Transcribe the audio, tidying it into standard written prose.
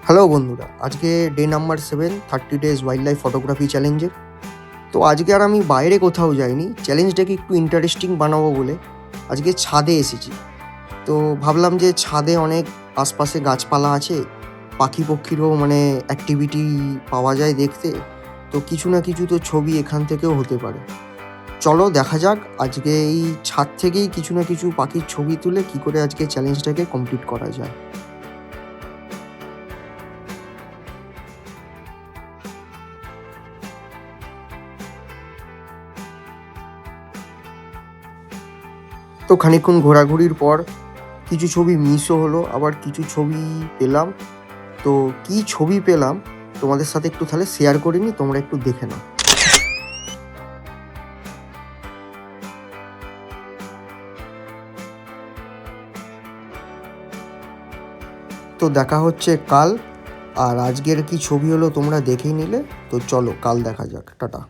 Hello বন্ধুরা, আজকে day number 7 30 days wild life photography চ্যালেঞ্জের। তো আজকে আর আমি বাইরে কোথাও যাইনি, চ্যালেঞ্জটাকে একটু ইন্টারেস্টিং বানাবো বলে আজকে ছাদে এসেছি। তো ভাবলাম যে ছাদে অনেক আশপাশে গাছপালা আছে, পাখি পক্ষীরও অ্যাক্টিভিটি পাওয়া যায় দেখতে। তো কিছু না কিছু তো ছবি এখান থেকেও হতে পারে। চলো দেখা যাক আজকে এই ছাদ থেকেই কিছু না কিছু পাখির ছবি তুলে কী করে আজকে চ্যালেঞ্জটাকে কমপ্লিট করা যায়। তো খানিকক্ষণ ঘোরাঘুরির পর কিছু ছবি মিসও হলো, আবার কিছু ছবি পেলাম। তো কী ছবি পেলাম তোমাদের সাথে একটু তাহলে শেয়ার করে নিই, তোমরা একটু দেখে নাও। তো দেখা হচ্ছে কাল। আর আজকের কি ছবি হলো তোমরা দেখেই নিলে। তো চলো কাল দেখা যাক, টাটা।